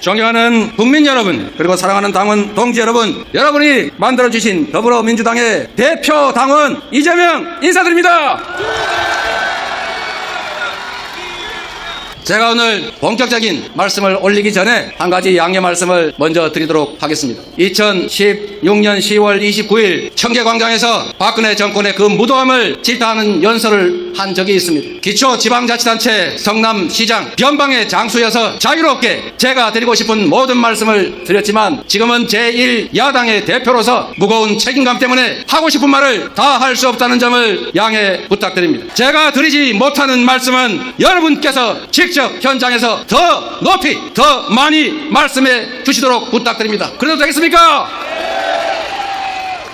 존경하는 국민 여러분, 그리고 사랑하는 당원 동지 여러분, 여러분이 만들어주신 더불어민주당의 대표 당원 이재명 인사드립니다. 제가 오늘 본격적인 말씀을 올리기 전에 한 가지 양해 말씀을 먼저 드리도록 하겠습니다. 2016년 10월 29일 청계광장에서 박근혜 정권의 그 무도함을 질타하는 연설을 한 적이 있습니다. 기초지방자치단체 성남시장 변방의 장수여서 자유롭게 제가 드리고 싶은 모든 말씀을 드렸지만 지금은 제1야당의 대표로서 무거운 책임감 때문에 하고 싶은 말을 다 할 수 없다는 점을 양해 부탁드립니다. 제가 드리지 못하는 말씀은 여러분께서 직접 현장에서 더 높이 더 많이 말씀해 주시도록 부탁드립니다. 그래도 되겠습니까?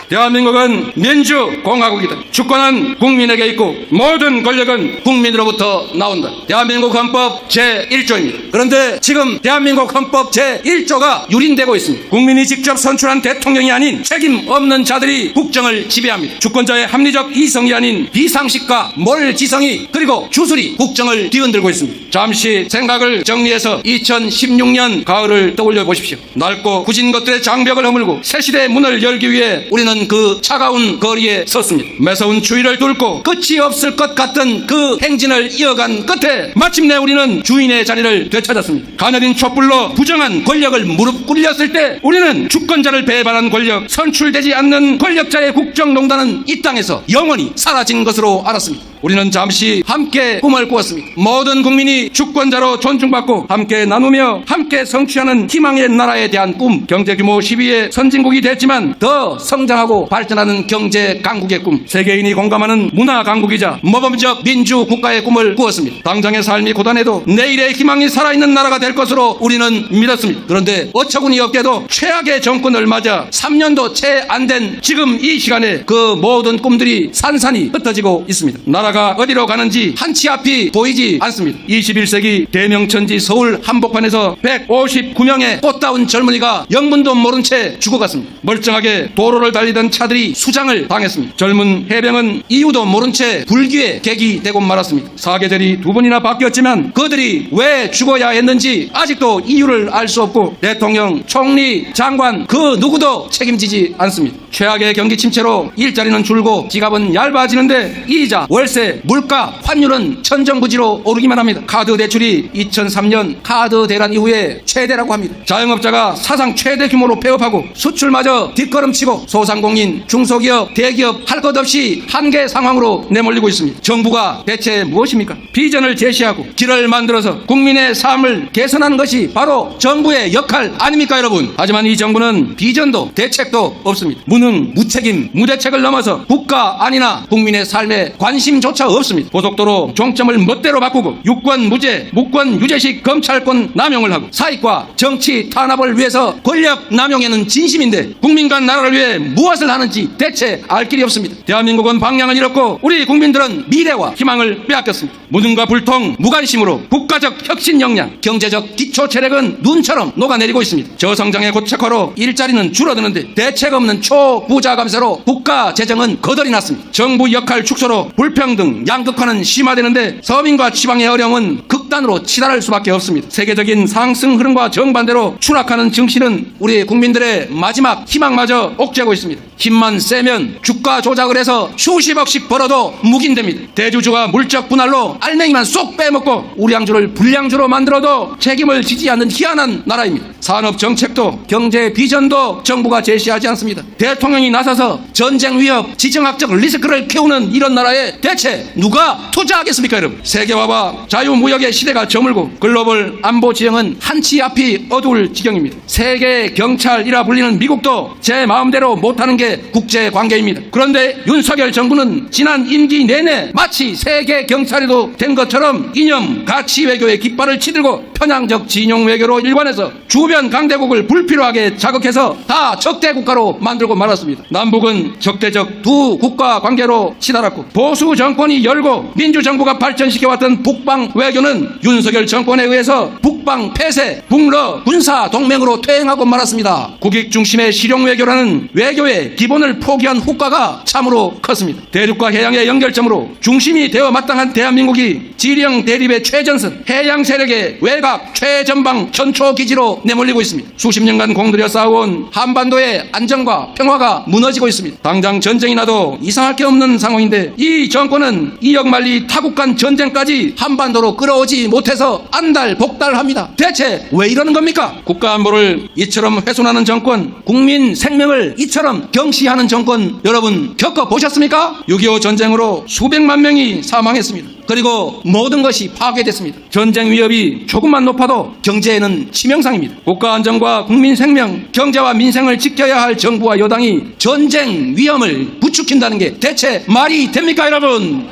대한민국은 민주공화국이다. 주권은 국민에게 있고 모든 권력은 국민으로부터 나온다. 대한민국 헌법 제1조입니다. 그런데 지금 대한민국 헌법 제1조가 유린되고 있습니다. 국민이 직접 선출한 대통령이 아닌 책임 없는 자들이 국정을 지배합니다. 주권자의 합리적 이성이 아닌 비상식과 몰지성이 그리고 주술이 국정을 뒤흔들고 있습니다. 잠시 생각을 정리해서 2016년 가을을 떠올려 보십시오. 낡고 굳은 것들의 장벽을 허물고 새 시대의 문을 열기 위해 우리는 그 차가운 거리에 섰습니다. 매서운 추위를 뚫고 끝이 없을 것 같던 그 행진을 이어간 끝에 마침내 우리는 주인의 자리를 되찾았습니다. 가녀린 촛불로 부정한 권력을 무릎 꿇렸을 때 우리는 주권자를 배반한 권력, 선출되지 않는 권력자의 국정농단은 이 땅에서 영원히 사라진 것으로 알았습니다. 우리는 잠시 함께 꿈을 꾸었습니다. 모든 국민이 주권자로 존중받고 함께 나누며 함께 성취하는 희망의 나라에 대한 꿈, 경제규모 12의 선진국이 됐지만 더 성장하고 발전하는 경제 강국의 꿈, 세계인이 공감하는 문화 강국이자 모범적 민주 국가의 꿈을 꾸었습니다. 당장의 삶이 고단해도 내일의 희망이 살아있는 나라가 될 것으로 우리는 믿었습니다. 그런데 어처구니 없게도 최악의 정권을 맞아 3년도 채 안 된 지금 이 시간에 그 모든 꿈들이 산산이 흩어지고 있습니다. 나라가 어디로 가는지 한치 앞이 보이지 않습니다. 21세기 대명천지 서울 한복판에서 159명의 꽃다운 젊은이가 영문도 모른 채 죽어갔습니다. 멀쩡하게 도로를 달리던 차들이 수장을 당했습니다. 젊은 해병은 이유도 모른 채 불기의 객이 되고 말았습니다. 사계절이 두 번이나 바뀌었지만 그들이 왜 죽어야 했는지 아직도 이유를 알 수 없고 대통령, 총리, 장관 그 누구도 책임지지 않습니다. 최악의 경기 침체로 일자리는 줄고 지갑은 얇아지는데 이자, 월세, 물가, 환율은 천정부지로 오르기만 합니다. 카드 대출이 2003년 카드 대란 이후에 최대라고 합니다. 자영업자가 사상 최대 규모로 폐업하고 수출마저 뒷걸음치고 소상공인, 중소기업, 대기업 할 것 없이 한계 상황으로 내몰리고 있습니다. 정부가 대체 무엇입니까? 비전을 제시하고 길을 만들어서 국민의 삶을 개선하는 것이 바로 정부의 역할 아닙니까 여러분? 하지만 이 정부는 비전도 대책도 없습니다. 무능, 무책임, 무대책을 넘어서 국가 아니나 국민의 삶에 관심조차 없습니다. 고속도로 종점을 멋대로 바꾸고 유권 무죄, 무권 유죄식 검찰권 남용을 하고 사익과 정치 탄압을 위해서 권력 남용에는 진심인데 국민과 나라를 위해 무엇을 하는지 대체 알 길이 없습니다. 대한민국은 방향을 잃었고 우리 국민들은 미래와 희망을 빼앗겼습니다. 무능과 불통, 무관심으로 국가적 혁신 역량, 경제적 기초 체력은 눈처럼 녹아내리고 있습니다. 저성장의 고착화로 일자리는 줄어드는데 대책 없는 초부자 감세로 국가 재정은 거덜이 났습니다. 정부 역할 축소로 불평등, 양극화는 심화되는데 서민과 지방의 어려움은 극단으로 치달을 수밖에 없습니다. 세계적인 상승 흐름과 정반대로 추락하는 증시는 우리 국민들의 마지막 희망마저 옥죄고 있습니다. 힘만 세면 주가 조작을 해서 수십억씩 벌어도 묵인됩니다. 대주주가 물적 분할로 알맹이만 쏙 빼먹고 우리 양주를 불량주로 만들어도 책임을 지지 않는 희한한 나라입니다. 산업 정책도 경제 비전도 정부가 제시하지 않습니다. 대통령이 나서서 전쟁 위협, 지정학적 리스크를 키우는 이런 나라에 대체 누가 투자하겠습니까 여러분? 세계화와 자유무역의 시대가 저물고 글로벌 안보 지형은 한치 앞이 어두울 지경입니다. 세계 경찰이라 불리는 미국도 제 마음대로 못하는 게 국제관계입니다. 그런데 윤석열 정부는 지난 임기 내내 마치 세계 경찰이도 된 것처럼 이념 가치 외교의 깃발을 치들고 편향적 진영 외교로 일관해서 주변 강대국을 불필요하게 자극해서 다 적대 국가로 만들고 말았습니다. 남북은 적대적 두 국가 관계로 치달았고 보수 정권이 열고 민주정부가 발전시켜왔던 북방 외교는 윤석열 정권에 의해서 북방 폐쇄, 북러 군사 동맹으로 퇴행하고 말았습니다. 국익 중심의 실용 외교라는 외교의 기본을 포기한 후과가 참으로 컸습니다. 대륙과 해양의 연결점으로 중심이 되어 마땅한 대한민국이 한국이 지령 대립의 최전선, 해양 세력의 외곽 최전방 현초기지로 내몰리고 있습니다. 수십 년간 공들여 쌓아온 한반도의 안정과 평화가 무너지고 있습니다. 당장 전쟁이 나도 이상할 게 없는 상황인데 이 정권은 이역만리 타국간 전쟁까지 한반도로 끌어오지 못해서 안달복달합니다. 대체 왜 이러는 겁니까? 국가안보를 이처럼 훼손하는 정권, 국민 생명을 이처럼 경시하는 정권 여러분 겪어보셨습니까? 6.25 전쟁으로 수백만 명이 사망했습니다. 그리고 모든 것이 파괴됐습니다. 전쟁 위협이 조금만 높아도 경제에는 치명상입니다. 국가 안전과 국민 생명, 경제와 민생을 지켜야 할 정부와 여당이 전쟁 위험을 부추긴다는 게 대체 말이 됩니까, 여러분?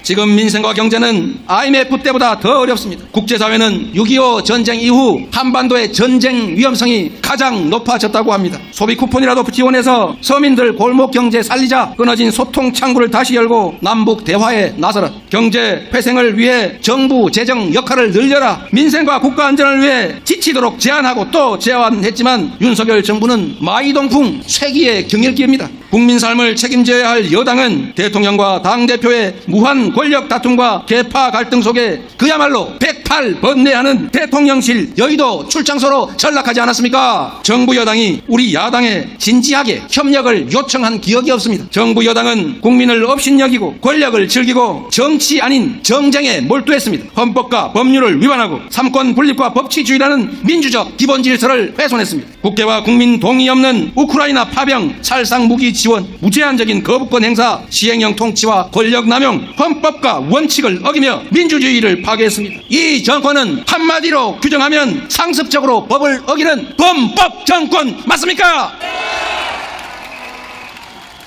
지금 민생과 경제는 IMF 때보다 더 어렵습니다. 국제사회는 6.25 전쟁 이후 한반도의 전쟁 위험성이 가장 높아졌다고 합니다. 소비 쿠폰이라도 지원해서 서민들 골목 경제 살리자. 끊어진 소통 창구를 다시 열고 남북 대화에 나서라. 경제 회생을 위해 정부 재정 역할을 늘려라. 민생과 국가 안전을 위해 지치도록 제안하고 또 제안했지만 윤석열 정부는 마이동풍 쇠기의 경일기입니다. 국민 삶을 책임져야 할 여당은 대통령과 당대표의 무한 권력 다툼과 계파 갈등 속에 그야말로 108번뇌하는 대통령실 여의도 출장소로 전락하지 않았습니까? 정부 여당이 우리 야당에 진지하게 협력을 요청한 기억이 없습니다. 정부 여당은 국민을 업신여기고 권력을 즐기고 정치 아닌 정쟁에 몰두했습니다. 헌법과 법률을 위반하고 삼권 분립과 법치주의라는 민주적 기본 질서를 훼손했습니다. 국회와 국민 동의 없는 우크라이나 파병, 살상 무기 지원, 무제한적인 거부권 행사, 시행령 통치와 권력 남용, 헌법과 원칙을 어기며 민주주의를 파괴했습니다. 이 정권은 한마디로 규정하면 상습적으로 법을 어기는 범법 정권 맞습니까?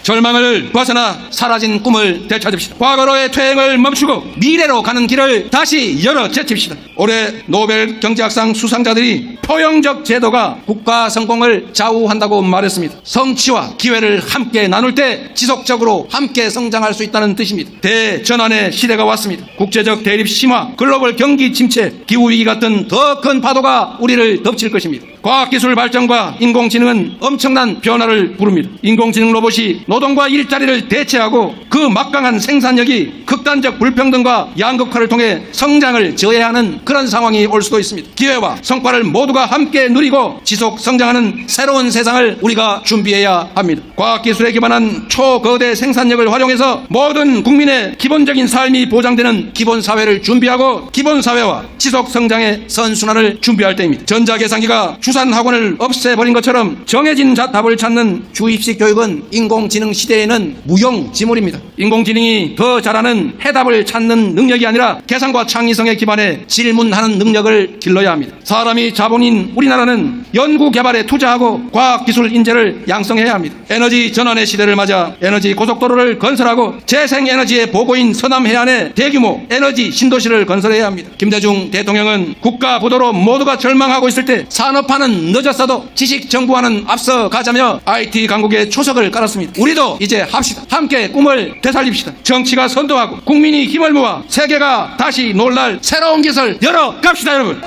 절망을 벗어나 사라진 꿈을 되찾읍시다. 과거로의 퇴행을 멈추고 미래로 가는 길을 다시 열어 제칩시다. 올해 노벨 경제학상 수상자들이 포용적 제도가 국가 성공을 좌우한다고 말했습니다. 성취와 기회를 함께 나눌 때 지속적으로 함께 성장할 수 있다는 뜻입니다. 대전환의 시대가 왔습니다. 국제적 대립 심화, 글로벌 경기 침체, 기후위기 같은 더 큰 파도가 우리를 덮칠 것입니다. 과학기술 발전과 인공지능은 엄청난 변화를 부릅니다. 인공지능 로봇이 노동과 일자리를 대체하고 그 막강한 생산력이 극단적 불평등과 양극화를 통해 성장을 저해하는 그런 상황이 올 수도 있습니다. 기회와 성과를 모두가 함께 누리고 지속 성장하는 새로운 세상을 우리가 준비해야 합니다. 과학기술에 기반한 초거대 생산력을 활용해서 모든 국민의 기본적인 삶이 보장되는 기본사회를 준비하고 기본사회와 지속 성장의 선순환을 준비할 때입니다. 전자계산기가 주산학원을 없애버린 것처럼 정해진 답을 찾는 주입식 교육은 인공지능 시대에는 무용지물입니다. 인공지능이 더 잘하는 해답을 찾는 능력이 아니라 계산과 창의성에 기반해 질문하는 능력을 길러야 합니다. 사람이 자본인 우리나라는 연구개발에 투자하고 과학기술 인재를 양성해야 합니다. 에너지 전환의 시대를 맞아 에너지 고속도로를 건설하고 재생에너지의 보고인 서남해안에 대규모 에너지 신도시를 건설해야 합니다. 김대중 대통령은 국가 부도로 모두가 절망하고 있을 때 산업화는 늦었어도 지식정부와는 앞서 가자며 IT 강국의 초석을 깔았습니다. 우리도 이제 합시다. 함께 꿈을 되살립시다. 정치가 선도하고 국민이 힘을 모아 세계가 다시 놀랄 새로운 길을 열어갑시다, 여러분.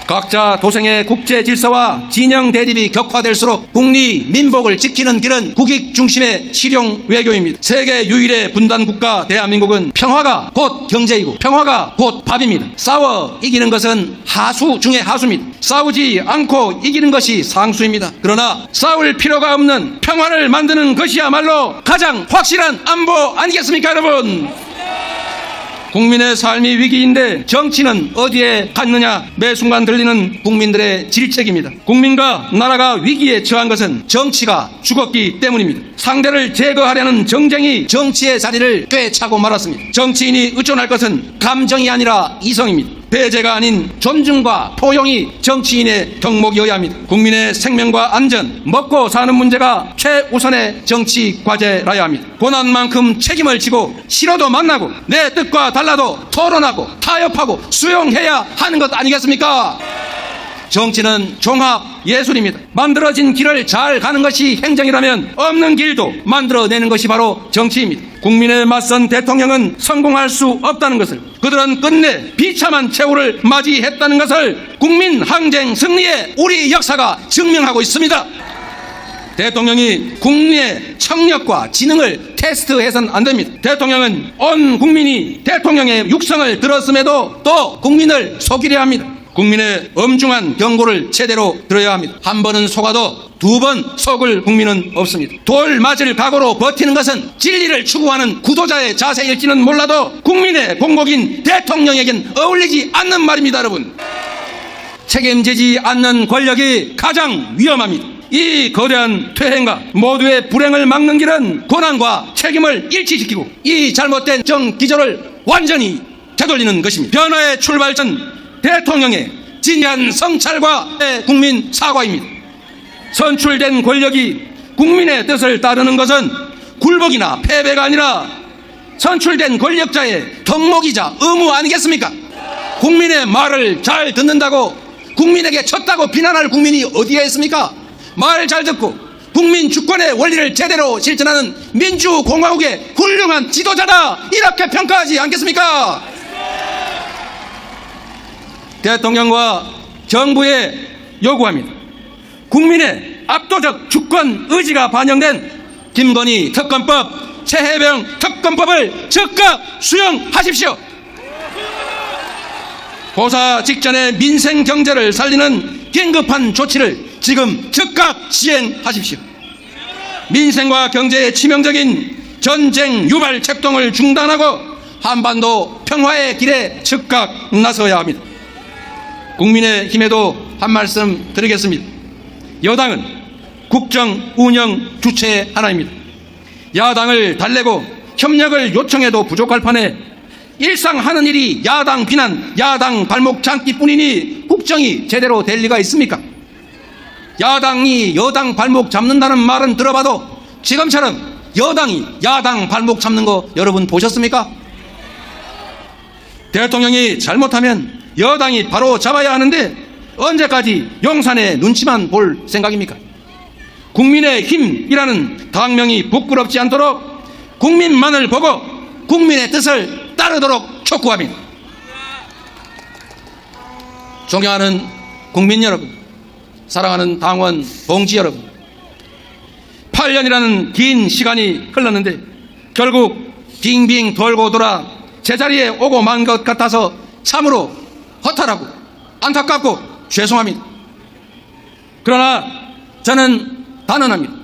각자 도생의 국제 질서와 진영 대립이 격화될수록 국리 민복을 지키는 길은 국익 중심의 실용 외교입니다. 세계 유일의 분단 국가 대한민국은 평화가 곧 경제이고 평화가 곧 밥입니다. 싸워 이기는 것은 하수 중의 하수입니다. 싸우지 않고 이기는 것이 상수입니다. 그러나 싸울 필요가 없는 평화를 만드는 것이야말로 가장 확실한 안보 아니겠습니까, 여러분? 국민의 삶이 위기인데 정치는 어디에 갔느냐? 매 순간 들리는 국민들의 질책입니다. 국민과 나라가 위기에 처한 것은 정치가 죽었기 때문입니다. 상대를 제거하려는 정쟁이 정치의 자리를 꿰차고 말았습니다. 정치인이 의존할 것은 감정이 아니라 이성입니다. 배제가 아닌 존중과 포용이 정치인의 덕목이어야 합니다. 국민의 생명과 안전, 먹고 사는 문제가 최우선의 정치 과제라야 합니다. 고난만큼 책임을 지고 싫어도 만나고 내 뜻과 달라도 토론하고 타협하고 수용해야 하는 것 아니겠습니까? 정치는 종합 예술입니다. 만들어진 길을 잘 가는 것이 행정이라면 없는 길도 만들어내는 것이 바로 정치입니다. 국민에 맞선 대통령은 성공할 수 없다는 것을, 그들은 끝내 비참한 최후를 맞이했다는 것을 국민 항쟁 승리의 우리 역사가 증명하고 있습니다. 대통령이 국민의 청력과 지능을 테스트해서는 안 됩니다. 대통령은 온 국민이 대통령의 육성을 들었음에도 또 국민을 속이려 합니다. 국민의 엄중한 경고를 제대로 들어야 합니다. 한 번은 속아도 두 번 속을 국민은 없습니다. 돌 맞을 각오로 버티는 것은 진리를 추구하는 구도자의 자세일지는 몰라도 국민의 공복인 대통령에겐 어울리지 않는 말입니다. 여러분, 책임지지 않는 권력이 가장 위험합니다. 이 거대한 퇴행과 모두의 불행을 막는 길은 권한과 책임을 일치시키고 이 잘못된 정기조를 완전히 되돌리는 것입니다. 변화의 출발점 대통령의 진지한 성찰과 국민 사과입니다. 선출된 권력이 국민의 뜻을 따르는 것은 굴복이나 패배가 아니라 선출된 권력자의 덕목이자 의무 아니겠습니까? 국민의 말을 잘 듣는다고 국민에게 쳤다고 비난할 국민이 어디에 있습니까? 말 잘 듣고 국민 주권의 원리를 제대로 실천하는 민주공화국의 훌륭한 지도자다, 이렇게 평가하지 않겠습니까? 대통령과 정부에 요구합니다. 국민의 압도적 주권 의지가 반영된 김건희 특검법, 최혜병 특검법을 즉각 수용하십시오. 고사 직전에 민생 경제를 살리는 긴급한 조치를 지금 즉각 시행하십시오. 민생과 경제에 치명적인 전쟁 유발 책동을 중단하고 한반도 평화의 길에 즉각 나서야 합니다. 국민의힘에도 한 말씀 드리겠습니다. 여당은 국정 운영 주체 하나입니다. 야당을 달래고 협력을 요청해도 부족할 판에 일상 하는 일이 야당 비난, 야당 발목 잡기뿐이니 국정이 제대로 될 리가 있습니까? 야당이 여당 발목 잡는다는 말은 들어봐도 지금처럼 여당이 야당 발목 잡는 거 여러분 보셨습니까? 대통령이 잘못하면 여당이 바로 잡아야 하는데 언제까지 용산의 눈치만 볼 생각입니까? 국민의힘이라는 당명이 부끄럽지 않도록 국민만을 보고 국민의 뜻을 따르도록 촉구합니다. 존경하는 국민 여러분, 사랑하는 당원 동지 여러분, 8년이라는 긴 시간이 흘렀는데 결국 빙빙 돌고 돌아 제자리에 오고 만 것 같아서 참으로 허탈하고 안타깝고 죄송합니다. 그러나 저는 단언합니다.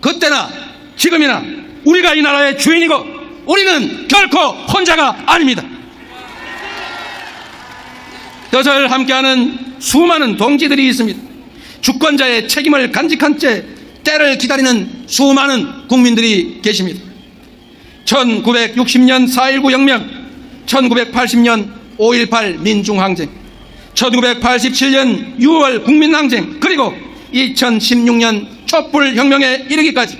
그때나 지금이나 우리가 이 나라의 주인이고 우리는 결코 혼자가 아닙니다. 뜻을 함께하는 수많은 동지들이 있습니다. 주권자의 책임을 간직한 채 때를 기다리는 수많은 국민들이 계십니다. 1960년 4.19 혁명, 1980년 5.18 민중항쟁, 1987년 6월 국민항쟁, 그리고 2016년 촛불혁명에 이르기까지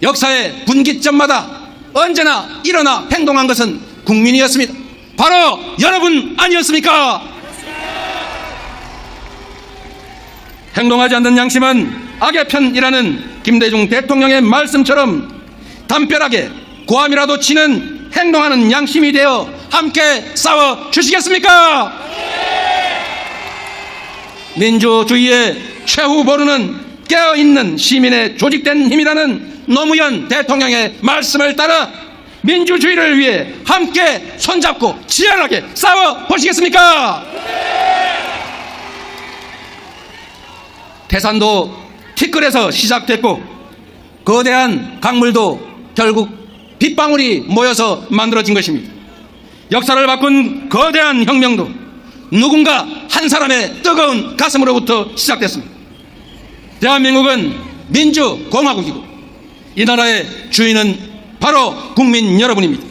역사의 분기점마다 언제나 일어나 행동한 것은 국민이었습니다. 바로 여러분 아니었습니까? 행동하지 않는 양심은 악의 편이라는 김대중 대통령의 말씀처럼 담벼락에 고함이라도 치는 행동하는 양심이 되어 함께 싸워 주시겠습니까? 민주주의의 최후 보루는 깨어있는 시민의 조직된 힘이라는 노무현 대통령의 말씀을 따라 민주주의를 위해 함께 손잡고 치열하게 싸워 보시겠습니까? 태산도 티끌에서 시작됐고 거대한 강물도 결국 빗방울이 모여서 만들어진 것입니다. 역사를 바꾼 거대한 혁명도 누군가 한 사람의 뜨거운 가슴으로부터 시작됐습니다. 대한민국은 민주공화국이고 이 나라의 주인은 바로 국민 여러분입니다.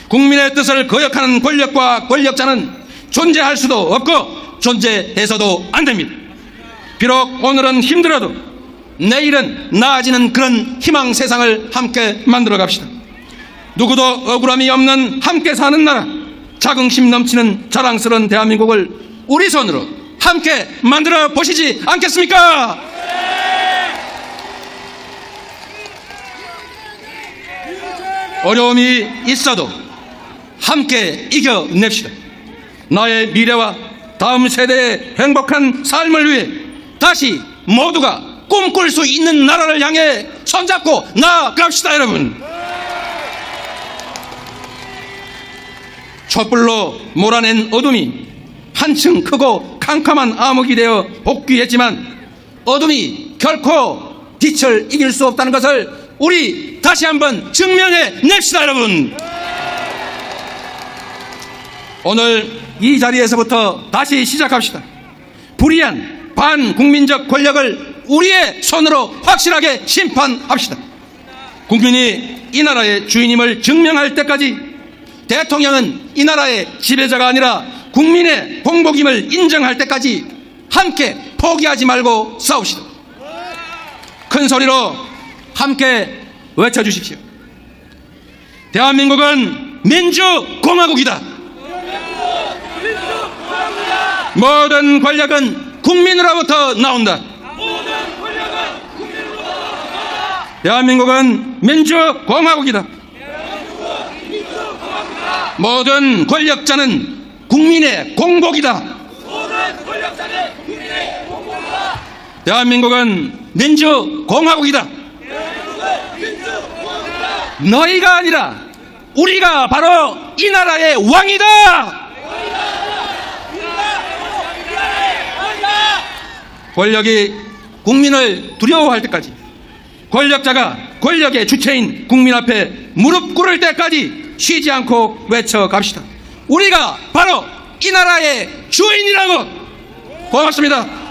국민의 뜻을 거역하는 권력과 권력자는 존재할 수도 없고 존재해서도 안 됩니다. 비록 오늘은 힘들어도 내일은 나아지는 그런 희망 세상을 함께 만들어 갑시다. 누구도 억울함이 없는 함께 사는 나라, 자긍심 넘치는 자랑스러운 대한민국을 우리 손으로 함께 만들어 보시지 않겠습니까? 어려움이 있어도 함께 이겨냅시다. 나의 미래와 다음 세대의 행복한 삶을 위해 다시 모두가 꿈꿀 수 있는 나라를 향해 손잡고 나아갑시다, 여러분. 촛불로 몰아낸 어둠이 한층 크고 캄캄한 암흑이 되어 복귀했지만 어둠이 결코 빛을 이길 수 없다는 것을 우리 다시 한번 증명해 냅시다, 여러분. 오늘 이 자리에서부터 다시 시작합시다. 불의한 반국민적 권력을 우리의 손으로 확실하게 심판합시다. 국민이 이 나라의 주인임을 증명할 때까지 대통령은 이 나라의 지배자가 아니라 국민의 공복임을 인정할 때까지 함께 포기하지 말고 싸웁시다. 큰 소리로 함께 외쳐주십시오. 대한민국은 민주공화국이다. 모든 권력은 국민으로부터 나온다. 대한민국은 민주공화국이다. 모든 권력자는 국민의 공복이다. 대한민국은 민주공화국이다. 너희가 아니라 우리가 바로 이 나라의 왕이다. 권력이 국민을 두려워할 때까지, 권력자가 권력의 주체인 국민 앞에 무릎 꿇을 때까지 쉬지 않고 외쳐갑시다. 우리가 바로 이 나라의 주인이라고. 고맙습니다.